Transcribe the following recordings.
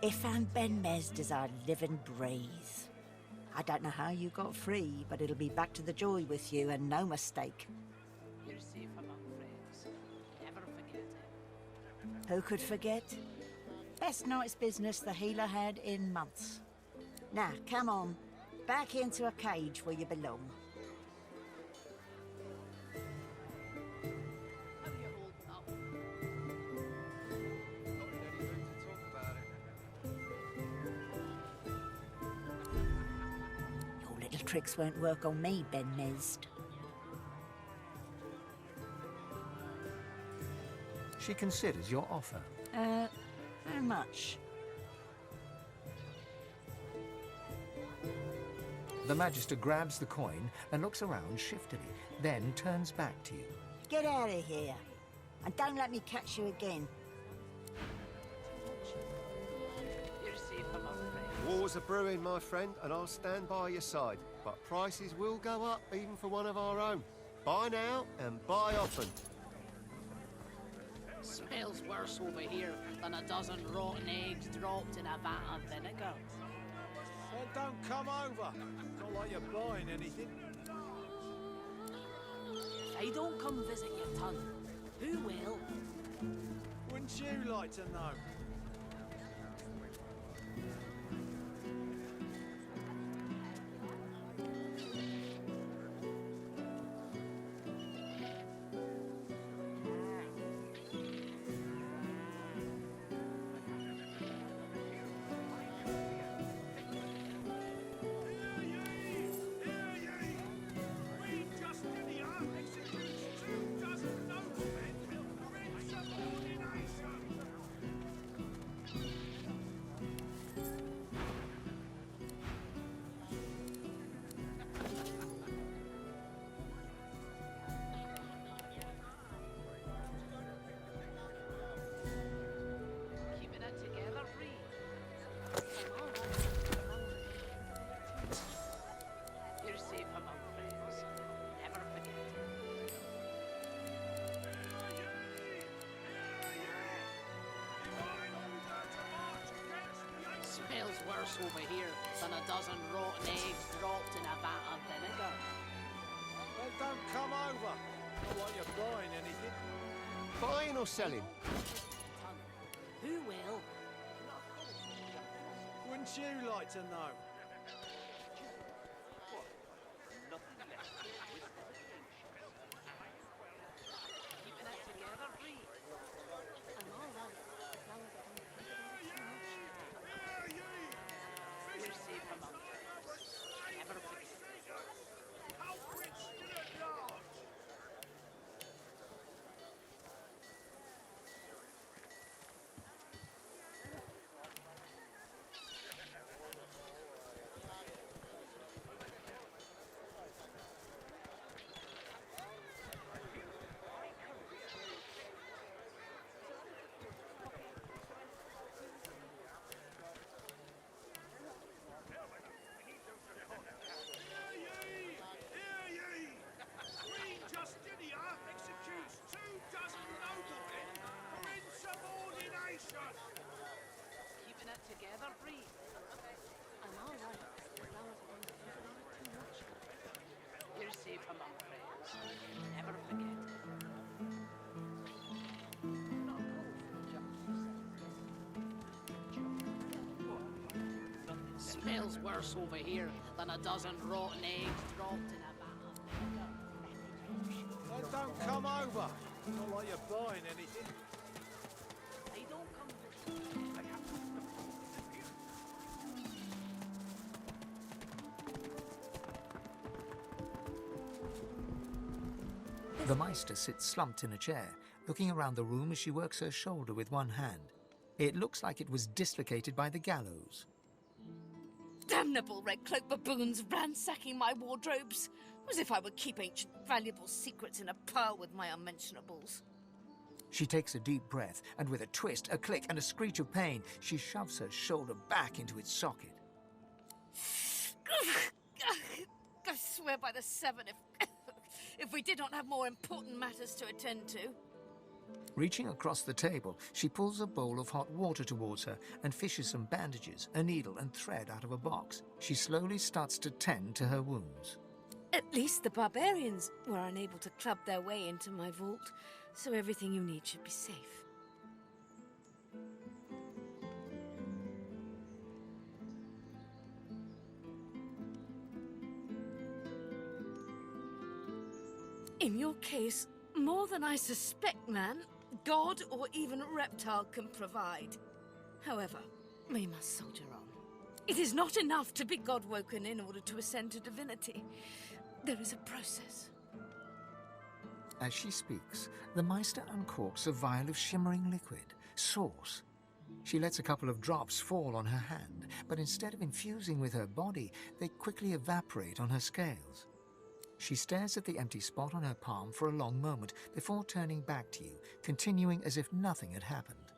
Ifan Ben Mezd is our living braze. I don't know how you got free, but it'll be back to the joy with you, and no mistake. You're safe among friends. Never forget it. Who could forget? Best night's business the healer had in months. Now, come on. Back into a cage where you belong. How you holding up? Your little tricks won't work on me, Ben Mezd. She considers your offer. How much? The Magister grabs the coin and looks around shiftily, then turns back to you. Get out of here. And don't let me catch you again. You're safe among friends. Wars are brewing, my friend, and I'll stand by your side. But prices will go up, even for one of our own. Buy now and buy often. Smells worse over here than a dozen rotten eggs dropped in a vat of vinegar. Then don't come over. It's not like you're buying anything. If I don't come visit your ton, who will? Wouldn't you like to know? Keeping it together, Bree. You're safe among friends. Never forget it. Smells worse over here than a dozen rotten eggs dropped in a vat of vinegar. Then don't come over. Not like you're buying anything. Buying or selling? Who will? Wouldn't you like to know? Keeping it together, Bree. I'm all right, as long as I don't think about it too much. You're safe among friends. Never forget. Keeping it together, Bree. I'm all right, as long as I don't think about it too much. You're safe among friends. Never forget. Smells worse over here than a dozen rotten eggs dropped in a vat of vinegar. Then don't come over. Not like you're buying anything. I don't come The Meister sits slumped in a chair, looking around the room as she works her shoulder with one hand. It looks like it was dislocated by the gallows. Damnable red cloak baboons ransacking my wardrobes, as if I would keep ancient valuable secrets in a pile with my unmentionables. She takes a deep breath, and with a twist, a click, and a screech of pain, she shoves her shoulder back into its socket. I swear by the seven, if we did not have more important matters to attend to. Reaching across the table, she pulls a bowl of hot water towards her and fishes some bandages, a needle and thread out of a box. She slowly starts to tend to her wounds. At least the barbarians were unable to club their way into my vault, so everything you need should be safe. In your case, more than I suspect, man, god or even reptile can provide. However, we must soldier on. It is not enough to be god-woken in order to ascend to divinity. There is a process. As she speaks, the Meister uncorks a vial of shimmering liquid, sauce. She lets a couple of drops fall on her hand, but instead of infusing with her body, they quickly evaporate on her scales. She stares at the empty spot on her palm for a long moment before turning back to you, continuing as if nothing had happened.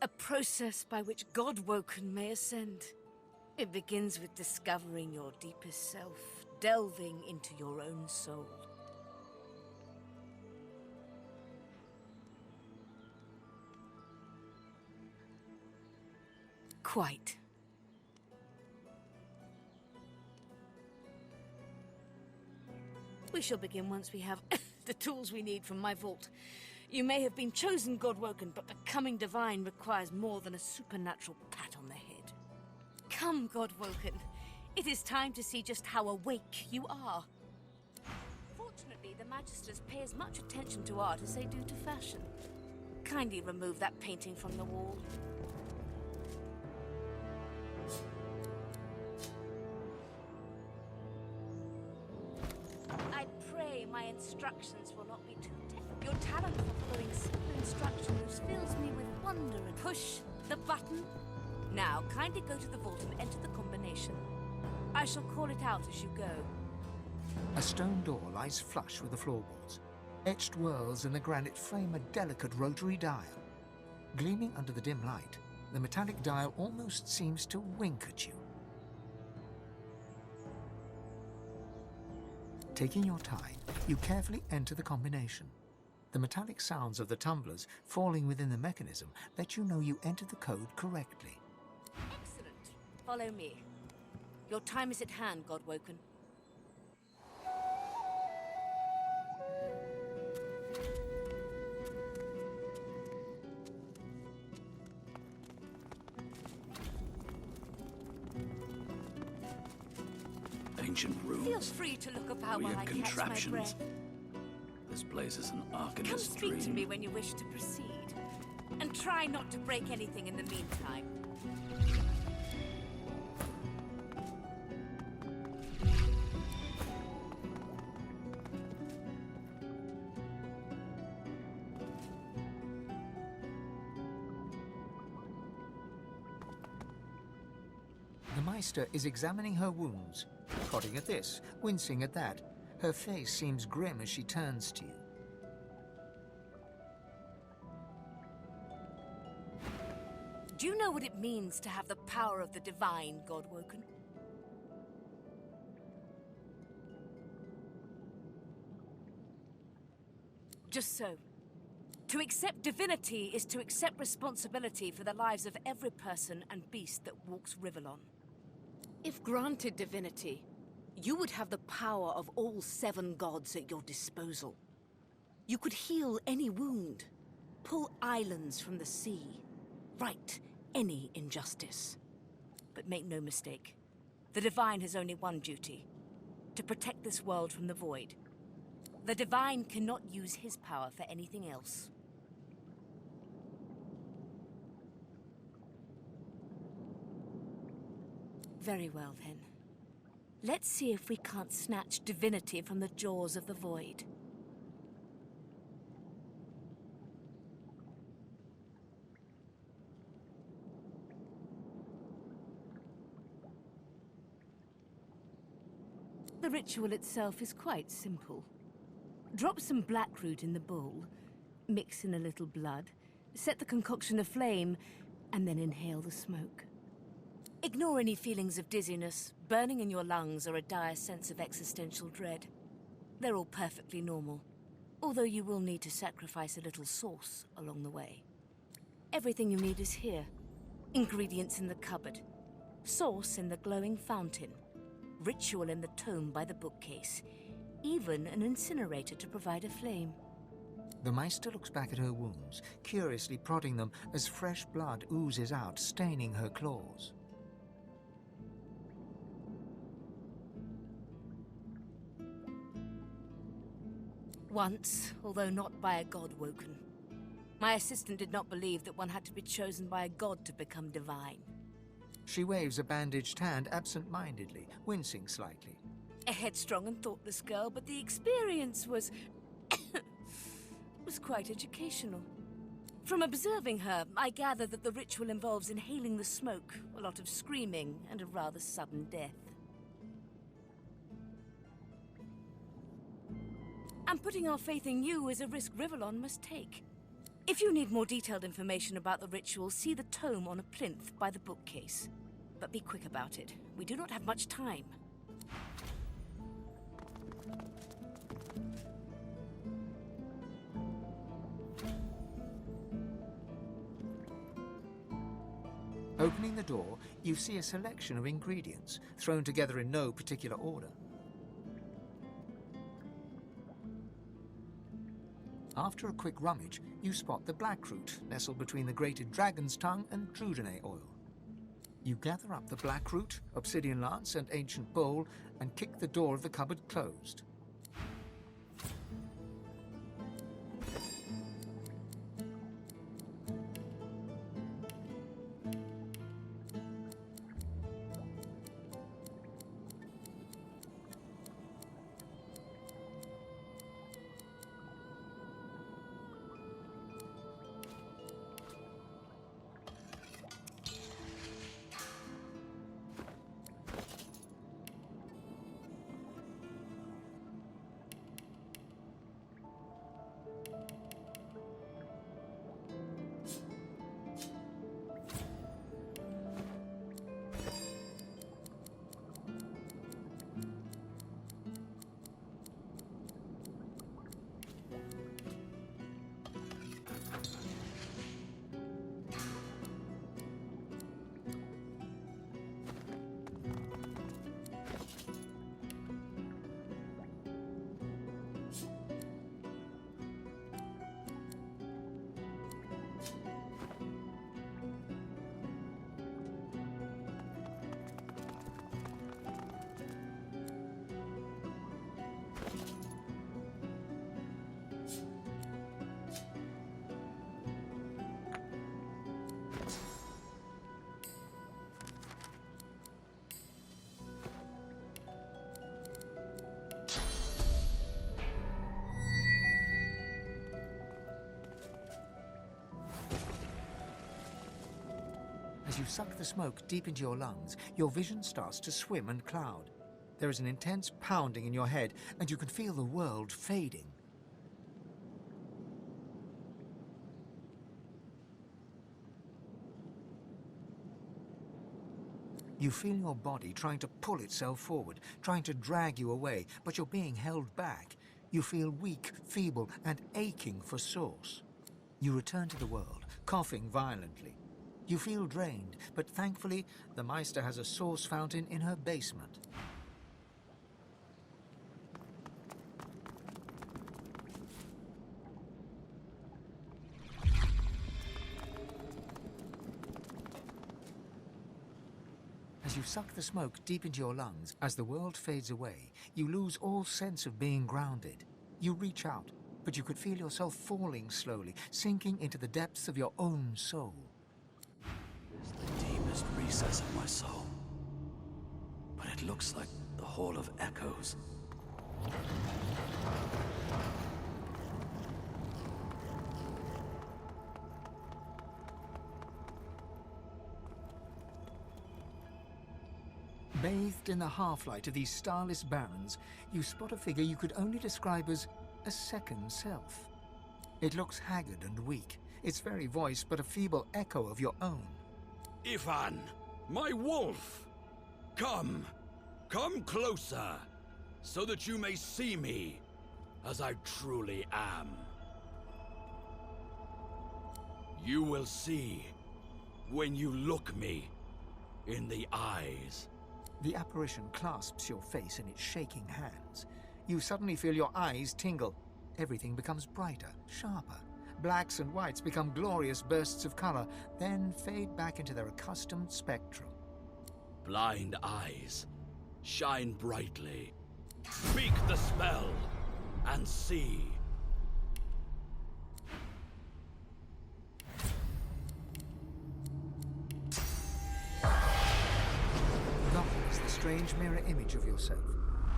A process by which God-woken may ascend. It begins with discovering your deepest self, delving into your own soul. Quite. We shall begin once we have the tools we need from my vault. You may have been chosen God-woken, but becoming divine requires more than a supernatural pat on the head. Come, God-woken. It is time to see just how awake you are. Fortunately, the Magisters pay as much attention to art as they do to fashion. Kindly remove that painting from the wall. I pray my instructions will not be too difficult. Your talent for following simple instructions fills me with wonder and push the button. Now, kindly go to the vault and enter the combination. I shall call it out as you go. A stone door lies flush with the floorboards. Etched whorls in the granite frame a delicate rotary dial. Gleaming under the dim light, the metallic dial almost seems to wink at you. Taking your time, you carefully enter the combination. The metallic sounds of the tumblers falling within the mechanism let you know you entered the code correctly. Excellent. Follow me. Your time is at hand, God-woken. Ancient ruins. Feel free to look about while Weird I catch my contraptions. breath. This place is an Come arcanist speak dream. to me when you wish to proceed. And try not to break anything in the meantime. The Meister is examining her wounds, prodding at this, wincing at that. Her face seems grim as she turns to you. Do you know what it means to have the power of the divine, God-woken? Just so. To accept divinity is to accept responsibility for the lives of every person and beast that walks Rivellon. If granted divinity, you would have the power of all 7 gods at your disposal. You could heal any wound, pull islands from the sea, right any injustice. But make no mistake, the Divine has only one duty: to protect this world from the Void. The Divine cannot use his power for anything else. Very well, then. Let's see if we can't snatch divinity from the jaws of the Void. The ritual itself is quite simple. Drop some blackroot in the bowl, mix in a little blood, set the concoction aflame, and then inhale the smoke. Ignore any feelings of dizziness, burning in your lungs, or a dire sense of existential dread. They're all perfectly normal. Although you will need to sacrifice a little sauce along the way. Everything you need is here. Ingredients in the cupboard. Sauce in the glowing fountain. Ritual in the tome by the bookcase. Even an incinerator to provide a flame. The Meister looks back at her wounds, curiously prodding them as fresh blood oozes out, staining her claws. Once, although not by a god woken. My assistant did not believe that one had to be chosen by a god to become divine. She waves a bandaged hand absent-mindedly, wincing slightly. A headstrong and thoughtless girl, but the experience was quite educational. From observing her, I gather that the ritual involves inhaling the smoke, a lot of screaming, and a rather sudden death. And putting our faith in you is a risk Rivellon must take. If you need more detailed information about the ritual, see the tome on a plinth by the bookcase. But be quick about it. We do not have much time. Opening the door, you see a selection of ingredients, thrown together in no particular order. After a quick rummage, you spot the blackroot nestled between the grated dragon's tongue and Trudene oil. You gather up the blackroot, obsidian lance, and ancient bowl, and kick the door of the cupboard closed. As you suck the smoke deep into your lungs, your vision starts to swim and cloud. There is an intense pounding in your head, and you can feel the world fading. You feel your body trying to pull itself forward, trying to drag you away, but you're being held back. You feel weak, feeble, and aching for source. You return to the world, coughing violently. You feel drained, but thankfully, the Meister has a source fountain in her basement. As you suck the smoke deep into your lungs, as the world fades away, you lose all sense of being grounded. You reach out, but you could feel yourself falling slowly, sinking into the depths of your own soul. The deepest recess of my soul. But it looks like the Hall of Echoes. Bathed in the half-light of these starless barrens, you spot a figure you could only describe as a second self. It looks haggard and weak, its very voice but a feeble echo of your own. Ivan, my wolf! Come closer, so that you may see me. as I truly am. You will see when you look me in the eyes. The apparition clasps your face in its shaking hands. You suddenly feel your eyes tingle. Everything becomes brighter, sharper. Blacks and whites become glorious bursts of color, then fade back into their accustomed spectrum. Blind eyes, shine brightly. Speak the spell, and see. Gone is the strange mirror image of yourself.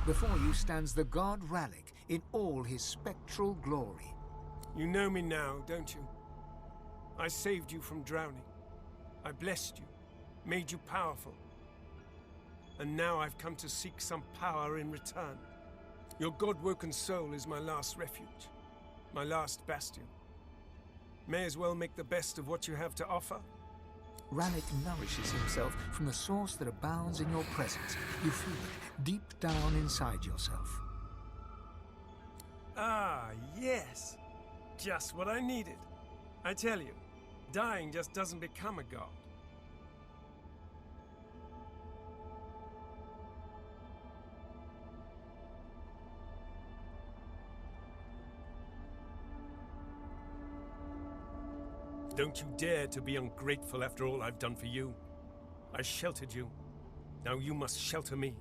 Before you stands the god Rallic in all his spectral glory. You know me now, don't you? I saved you from drowning. I blessed you, made you powerful. And now I've come to seek some power in return. Your god-woken soul is my last refuge, my last bastion. May as well make the best of what you have to offer. Rallic nourishes himself from the source that abounds in your presence. You feel it deep down inside yourself. Ah, yes. Just what I needed. I tell you, dying just doesn't become a god. Don't you dare to be ungrateful after all I've done for you. I sheltered you. Now you must shelter me.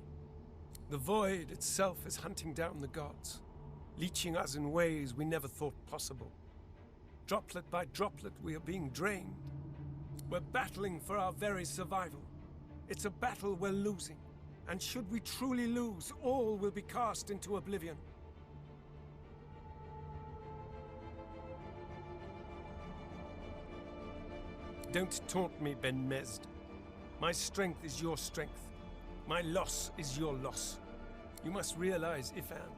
The void itself is hunting down the gods, leeching us in ways we never thought possible. Droplet by droplet, we are being drained. We're battling for our very survival. It's a battle we're losing, and should we truly lose, all will be cast into oblivion. Don't taunt me, Ben Mesd. My strength is your strength. My loss is your loss. You must realize, Ifan,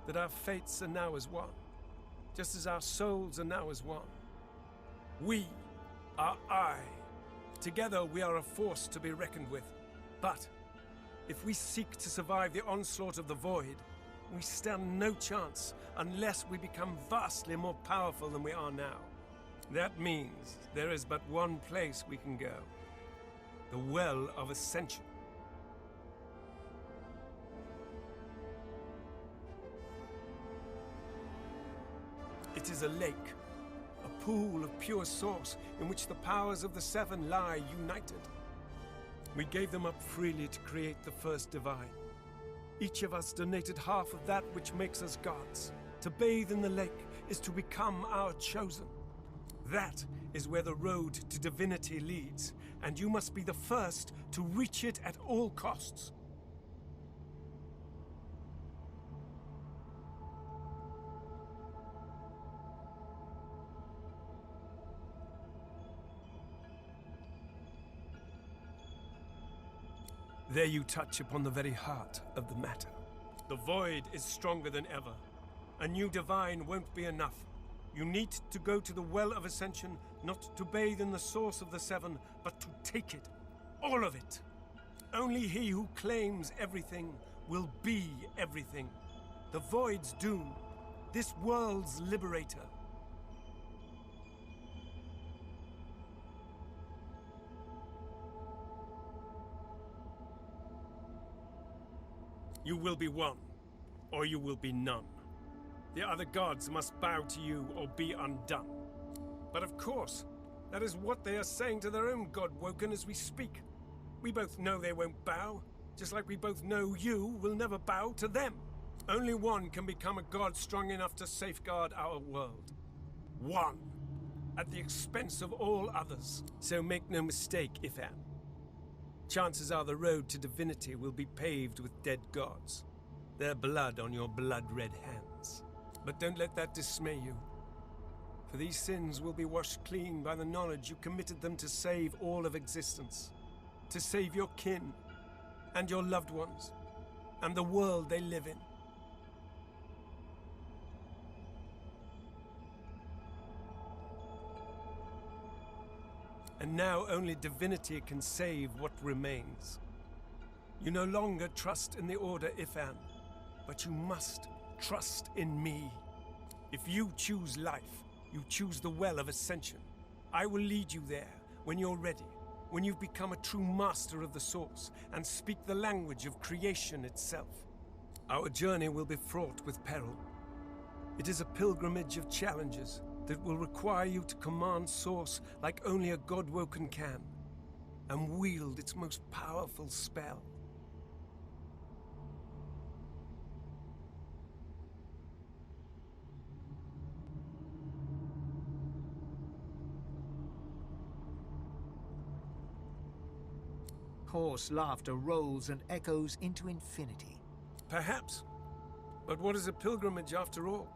that our fates are now as one, just as our souls are now as one. We are I. Together we are a force to be reckoned with. But if we seek to survive the onslaught of the Void, we stand no chance unless we become vastly more powerful than we are now. That means there is but one place we can go. The Well of Ascension. It is a lake, a pool of pure source in which the powers of the Seven lie united. We gave them up freely to create the first divine. Each of us donated half of that which makes us gods. To bathe in the lake is to become our chosen. That is where the road to divinity leads, and you must be the first to reach it at all costs. There you touch upon the very heart of the matter. The Void is stronger than ever. A new divine won't be enough. You need to go to the Well of Ascension, not to bathe in the source of the Seven, but to take it. All of it. Only he who claims everything will be everything. The Void's doom. This world's liberator. You will be one, or you will be none. The other gods must bow to you or be undone. But of course, that is what they are saying to their own god woken as we speak. We both know they won't bow, just like we both know you will never bow to them. Only one can become a god strong enough to safeguard our world. One, at the expense of all others. So make no mistake, Ifan. Chances are the road to divinity will be paved with dead gods. Their blood on your blood-red hands. But don't let that dismay you. For these sins will be washed clean by the knowledge you committed them to save all of existence. To save your kin, and your loved ones, and the world they live in. And now only divinity can save what remains. You no longer trust in the Order, Ifan, but you must trust in me. If you choose life, you choose the Well of Ascension. I will lead you there when you're ready, when you've become a true master of the Source and speak the language of creation itself. Our journey will be fraught with peril. It is a pilgrimage of challenges that will require you to command Source like only a God-woken can, and wield its most powerful spell. Hoarse laughter rolls and echoes into infinity. Perhaps. But what is a pilgrimage after all?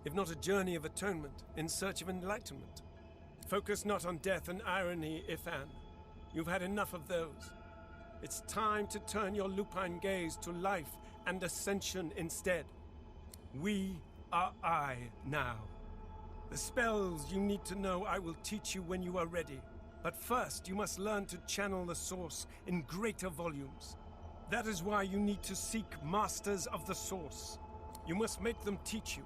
If not a journey of atonement in search of enlightenment? Focus not on death and irony, Ifan. You've had enough of those. It's time to turn your lupine gaze to life and ascension instead. We are I now. The spells you need to know I will teach you when you are ready. But first, you must learn to channel the Source in greater volumes. That is why you need to seek Masters of the Source. You must make them teach you,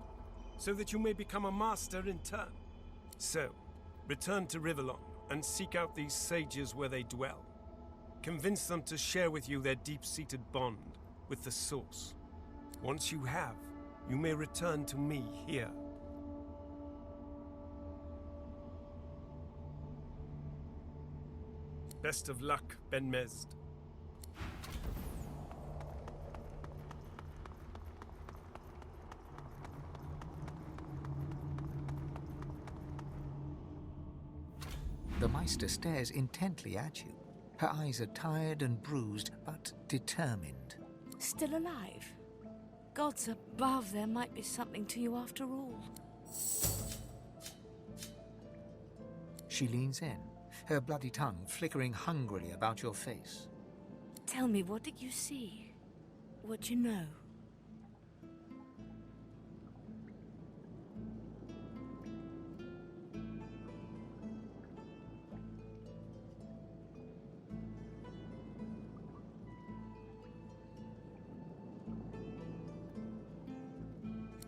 so that you may become a master in turn. So, return to Rivellon and seek out these sages where they dwell. Convince them to share with you their deep-seated bond with the Source. Once you have, you may return to me here. Best of luck, Ben Mezd. The Meister stares intently at you. Her eyes are tired and bruised, but determined. Still alive? Gods above, there might be something to you after all. She leans in, her bloody tongue flickering hungrily about your face. Tell me, what did you see? What you know?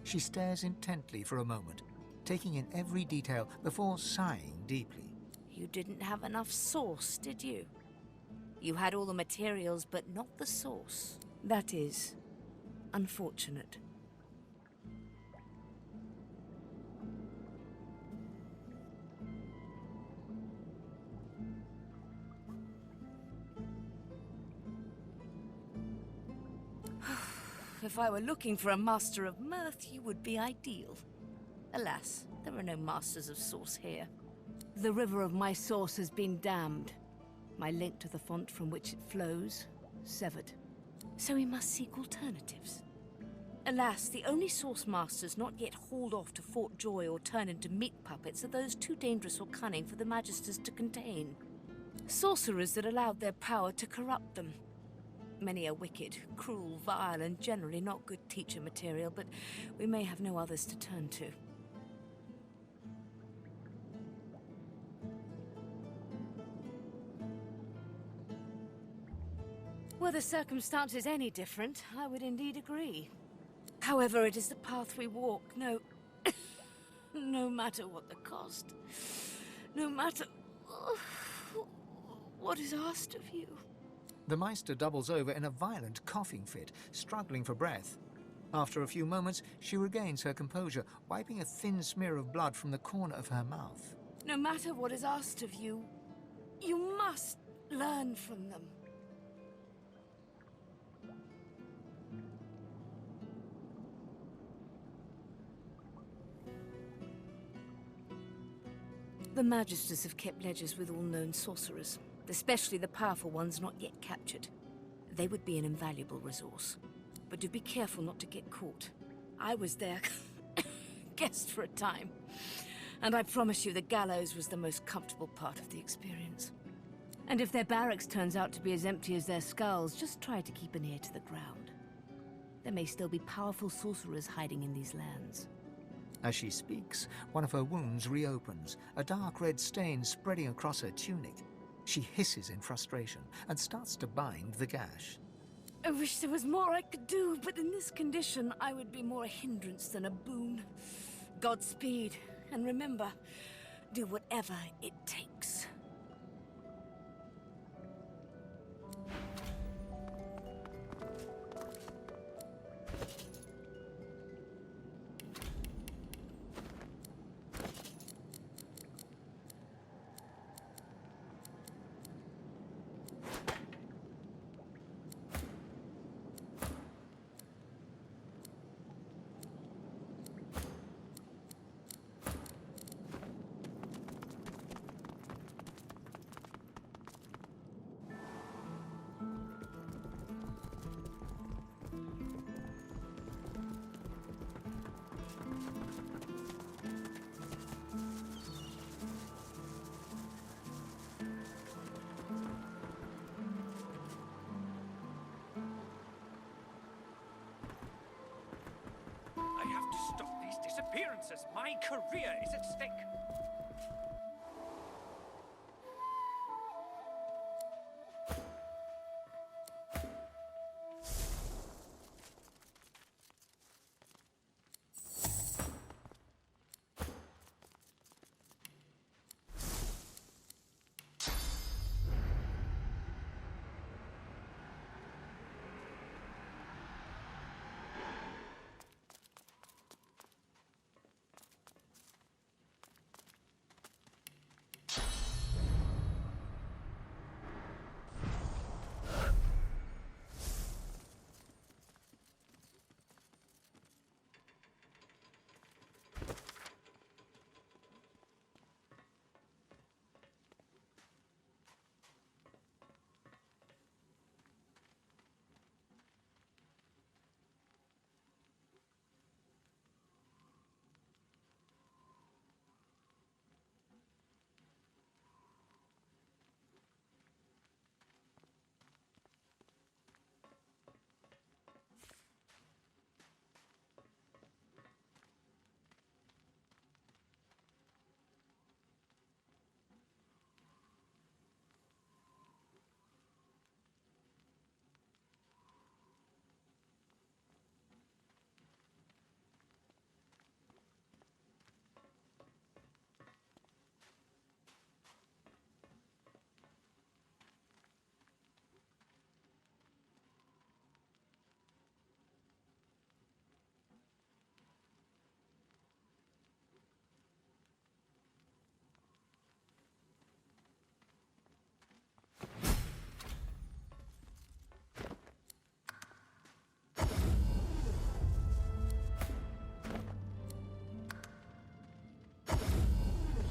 She stares intently for a moment, taking in every detail before sighing deeply. You didn't have enough Source, did you? You had all the materials, but not the Source. That is unfortunate. If I were looking for a master of mirth, you would be ideal. Alas, there are no masters of Source here. The river of my Source has been dammed. My link to the font from which it flows, severed. So we must seek alternatives. Alas, the only Source masters not yet hauled off to Fort Joy or turned into meat puppets are those too dangerous or cunning for the Magisters to contain. Sorcerers that allowed their power to corrupt them. Many are wicked, cruel, vile, and generally not good teacher material, but we may have no others to turn to. Were the circumstances any different, I would indeed agree. However, it is the path we walk, no matter what the cost. No matter what is asked of you. The Meister doubles over in a violent coughing fit, struggling for breath. After a few moments, she regains her composure, wiping a thin smear of blood from the corner of her mouth. No matter what is asked of you, you must learn from them. The Magisters have kept ledgers with all known sorcerers, especially the powerful ones not yet captured. They would be an invaluable resource. But do be careful not to get caught. I was their guest for a time, and I promise you the gallows was the most comfortable part of the experience. And if their barracks turns out to be as empty as their skulls, just try to keep an ear to the ground. There may still be powerful sorcerers hiding in these lands. As she speaks, one of her wounds reopens, a dark red stain spreading across her tunic. She hisses in frustration and starts to bind the gash. I wish there was more I could do, but in this condition, I would be more a hindrance than a boon. Godspeed, and remember, do whatever it takes. I have to stop these disappearances. My career is at stake.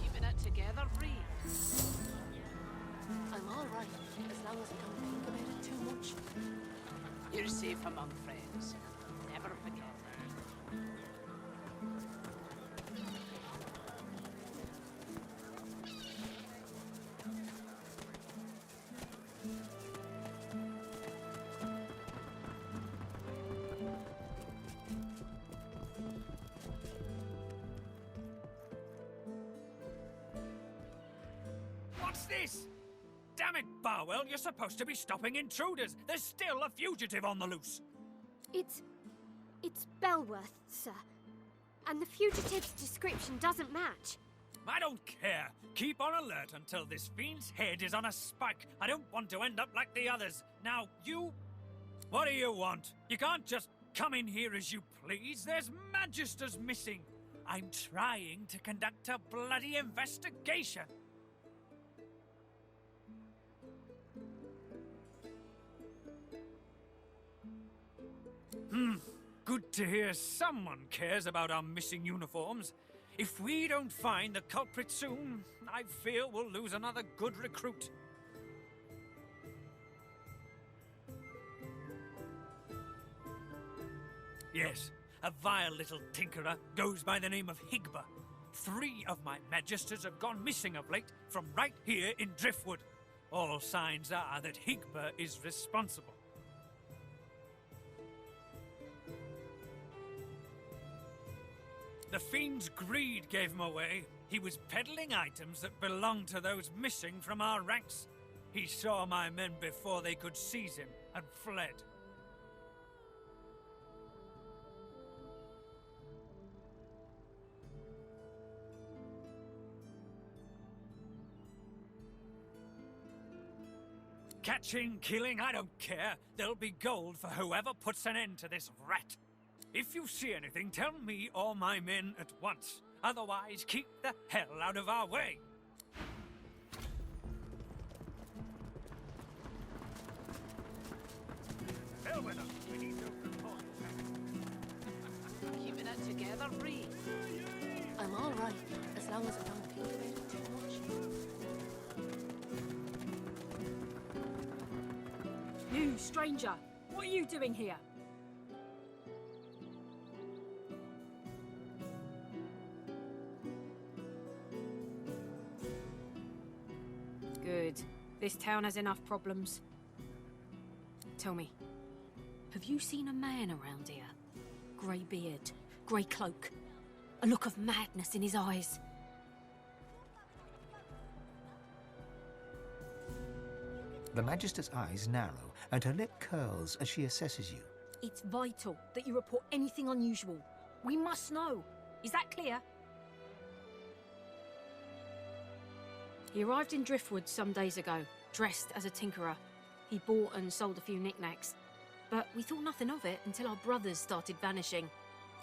Keeping it together, Bree. I'm all right, as long as I don't think about it too much. You're safe among friends. Never forget. What's this? Damn it, Barwell, you're supposed to be stopping intruders. There's still a fugitive on the loose. It's Belworth, sir. And the fugitive's description doesn't match. I don't care. Keep on alert until this fiend's head is on a spike. I don't want to end up like the others. Now, you... What do you want? You can't just come in here as you please. There's magisters missing. I'm trying to conduct a bloody investigation. Good to hear someone cares about our missing uniforms. If we don't find the culprit soon, I fear we'll lose another good recruit. Yes, a vile little tinkerer goes by the name of Higba. 3 of my magisters have gone missing of late from right here in Driftwood. All signs are that Higba is responsible. The fiend's greed gave him away. He was peddling items that belonged to those missing from our ranks. He saw my men before they could seize him and fled. Catching, killing, I don't care. There'll be gold for whoever puts an end to this rat. If you see anything, tell me or my men at once. Otherwise, keep the hell out of our way. Hell with them. We need to report. Keeping it together, Bree. I'm all right, as long as I don't think about it too much. You, stranger, what are you doing here? Good. This town has enough problems. Tell me, have you seen a man around here? Grey beard, grey cloak, a look of madness in his eyes. The Magister's eyes narrow and her lip curls as she assesses you. It's vital that you report anything unusual. We must know. Is that clear? He arrived in Driftwood some days ago, dressed as a tinkerer. He bought and sold a few knickknacks. But we thought nothing of it until our brothers started vanishing.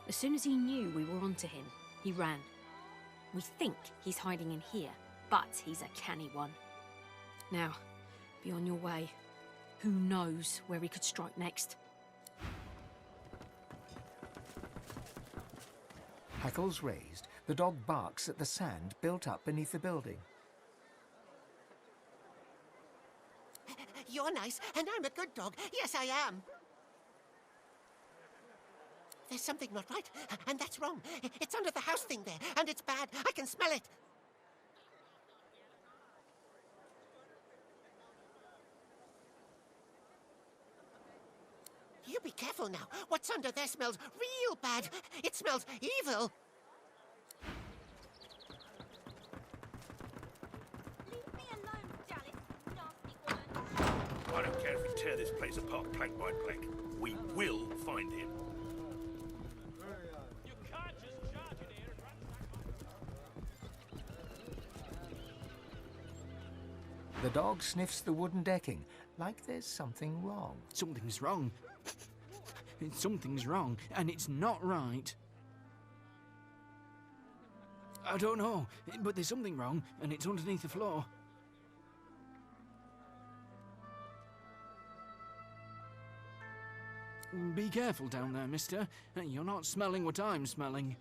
As soon as he knew we were onto him, he ran. We think he's hiding in here, but he's a canny one. Now, be on your way. Who knows where he could strike next? Hackles raised, the dog barks at the sand built up beneath the building. You're nice, and I'm a good dog. Yes, I am. There's something not right, and that's wrong. It's under the house thing there, and it's bad. I can smell it. You be careful now. What's under there smells real bad. It smells evil. I don't care if we tear this place apart plank by plank. We will find him. You can't just charge in here and The dog sniffs the wooden decking, like there's something wrong. Something's wrong. Something's wrong, and it's not right. I don't know, but there's something wrong, and it's underneath the floor. Be careful down there, mister. You're not smelling what I'm smelling.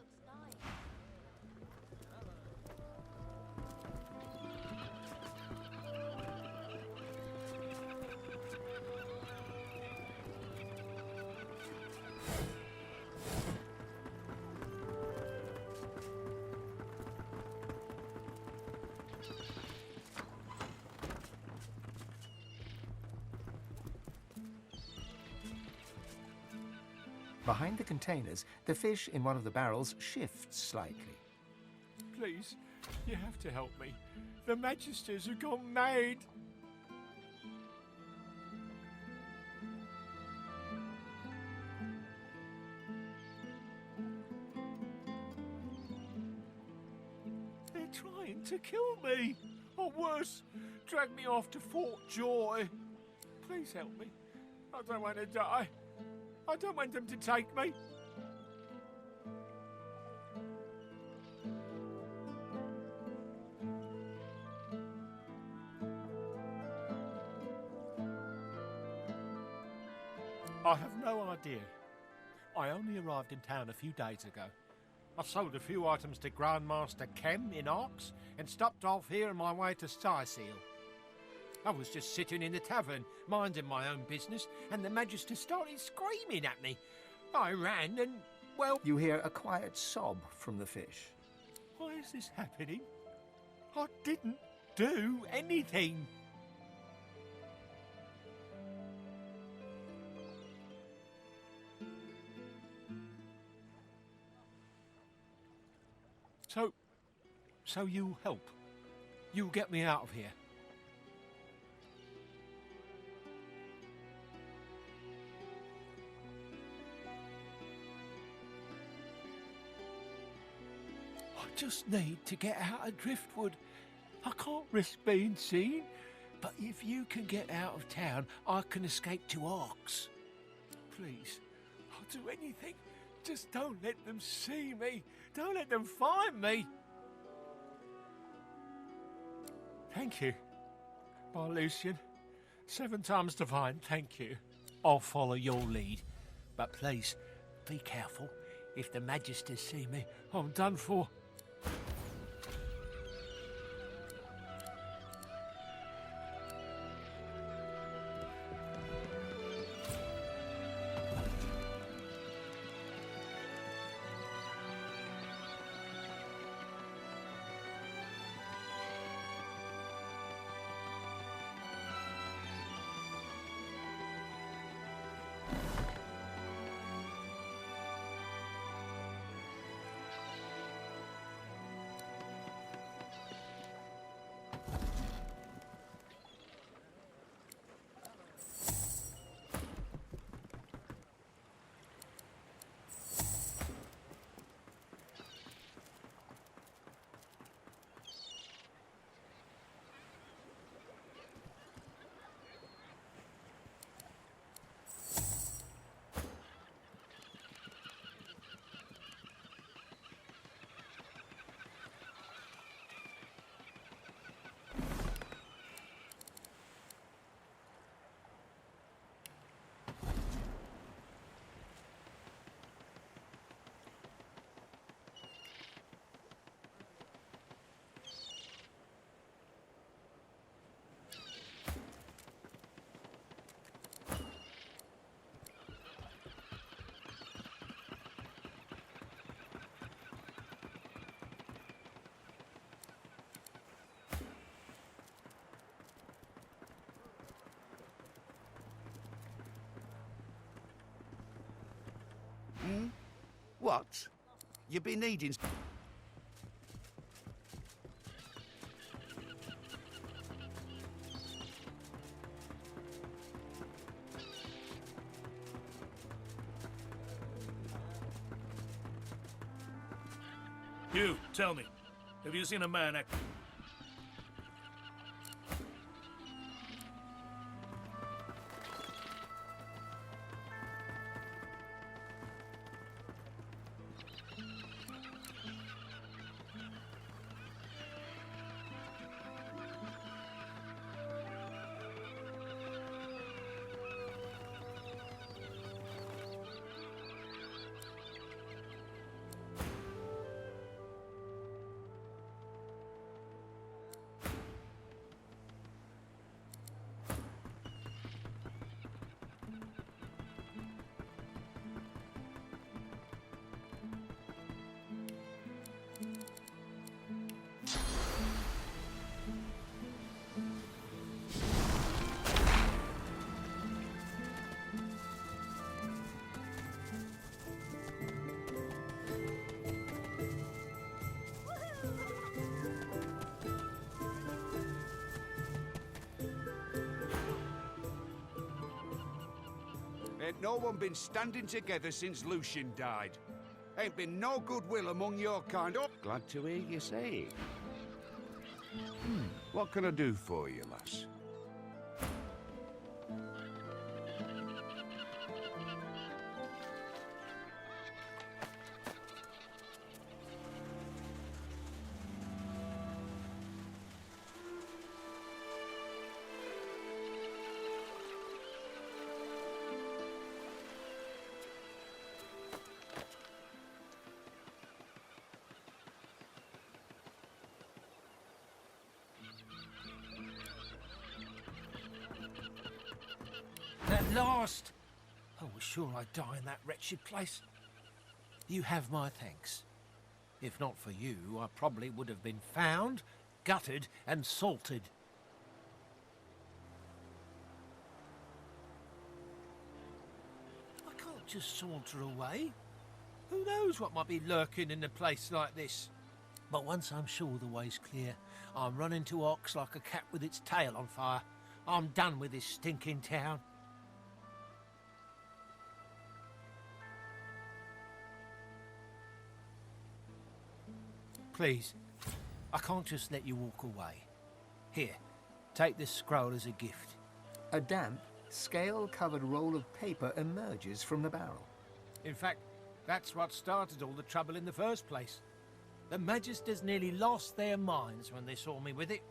Behind the containers, the fish in one of the barrels shifts slightly. Please, you have to help me. The Magisters have gone mad. They're trying to kill me. Or worse, drag me off to Fort Joy. Please help me. I don't want to die. I don't want them to take me. I have no idea. I only arrived in town a few days ago. I sold a few items to Grandmaster Kem in Arx and stopped off here on my way to Skyseal. I was just sitting in the tavern, minding my own business, and the Magister started screaming at me. I ran and, well... You hear a quiet sob from the fish. Why is this happening? I didn't do anything. So you help. You get me out of here. I just need to get out of Driftwood. I can't risk being seen. But if you can get out of town, I can escape to Arx. Please, I'll do anything. Just don't let them see me. Don't let them find me. Thank you. By Lucian. 7 times divine, thank you. I'll follow your lead. But please, be careful. If the Magisters see me, I'm done for. What? You be needing... You, tell me, have you seen a man act... Ain't no one been standing together since Lucian died. Ain't been no goodwill among your kind. Oh, glad to hear you say it. What can I do for you, lass? At last! I was sure I'd die in that wretched place. You have my thanks. If not for you, I probably would have been found, gutted, and salted. I can't just saunter away. Who knows what might be lurking in a place like this? But once I'm sure the way's clear, I'm running to Arx like a cat with its tail on fire. I'm done with this stinking town. Please, I can't just let you walk away. Here, Take this scroll as a gift. A damp, scale-covered roll of paper emerges from the barrel. In fact, that's what started all the trouble in the first place. The Magisters nearly lost their minds when they saw me with it.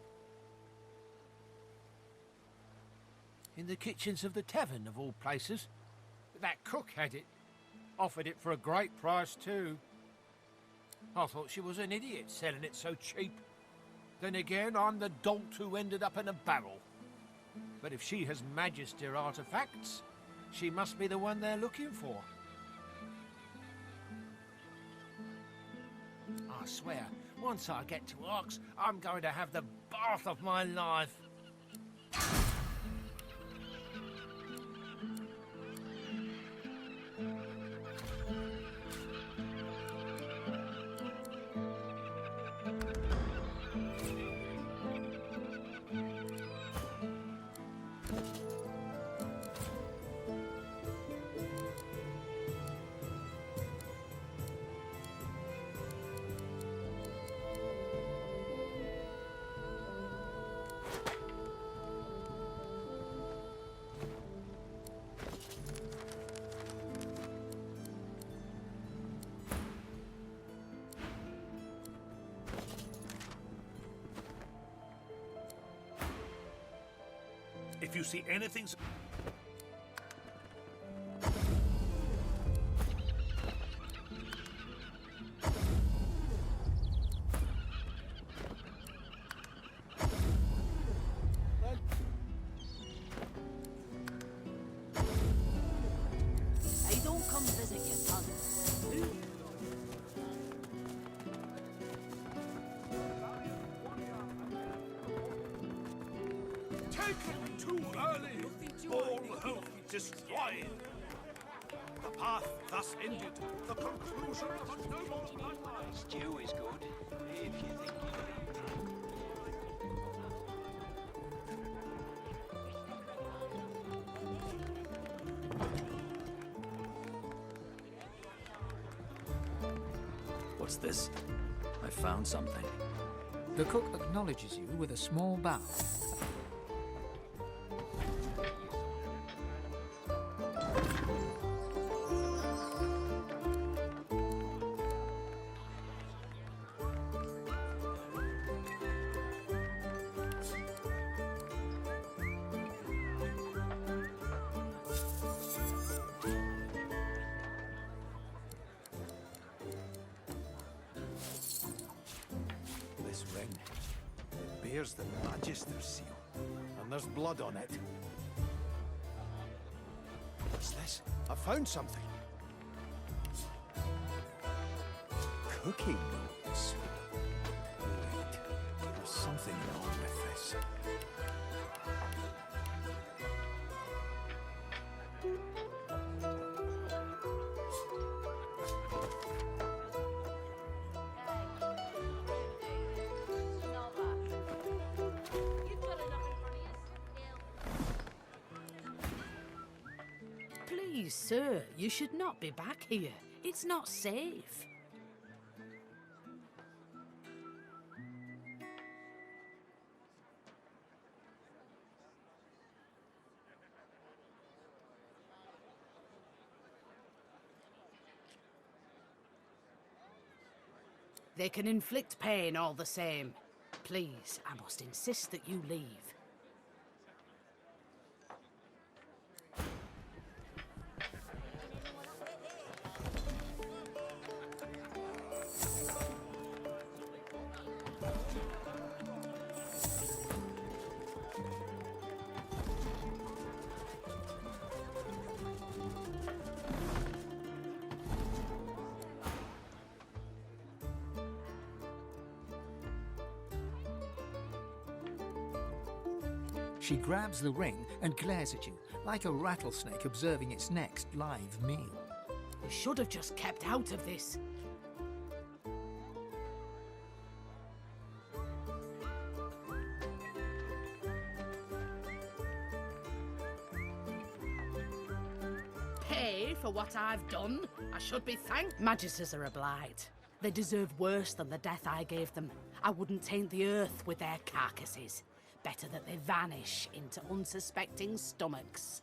In the kitchens of the tavern, of all places. That cook had it. Offered it for a great price, too. I thought she was an idiot selling it so cheap. Then again, I'm the dolt who ended up in a barrel. But if she has Magister artifacts, she must be the one they're looking for. I swear, once I get to Arx, I'm going to have the bath of my life. If you see anything... Hey, don't come visit your son. Taken too early! All hope destroyed! The path thus ended, the conclusion of a noble bloodline. Stew is good, if you think What's this? I found something. The cook acknowledges you with a small bow. This ring, it bears the Magister's seal, and there's blood on it. What's this? I found something. Cooking notes. Wait, there's something wrong with this. Please, sir, you should not be back here. It's not safe. They can inflict pain all the same. Please, I must insist that you leave. She grabs the ring and glares at you, like a rattlesnake observing its next live meal. You should have just kept out of this. Pay for what I've done? I should be thanked. Magisters are a blight. They deserve worse than the death I gave them. I wouldn't taint the earth with their carcasses. Better that they vanish into unsuspecting stomachs.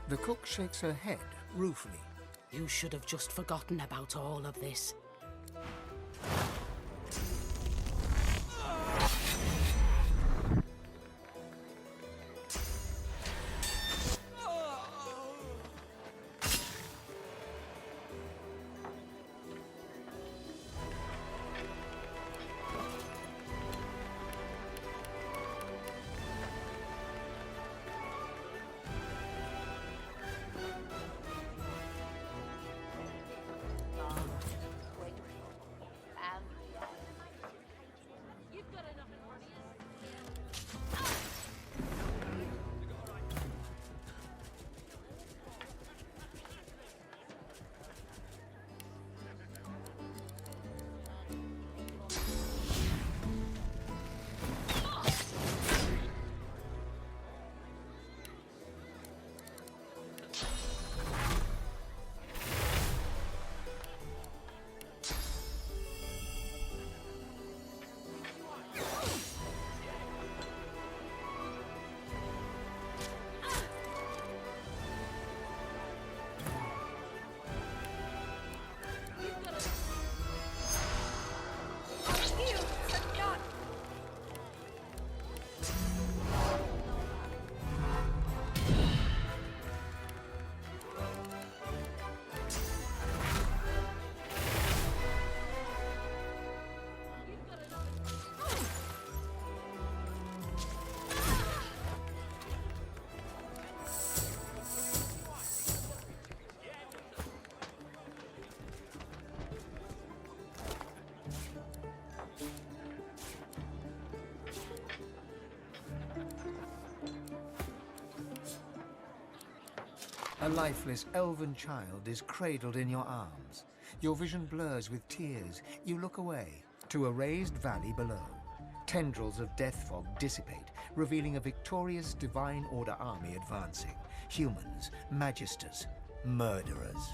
The cook shakes her head ruefully. You should have just forgotten about all of this. A lifeless elven child is cradled in your arms. Your vision blurs with tears. You look away to a raised valley below. Tendrils of death fog dissipate, revealing a victorious Divine Order army advancing. Humans, magisters, murderers.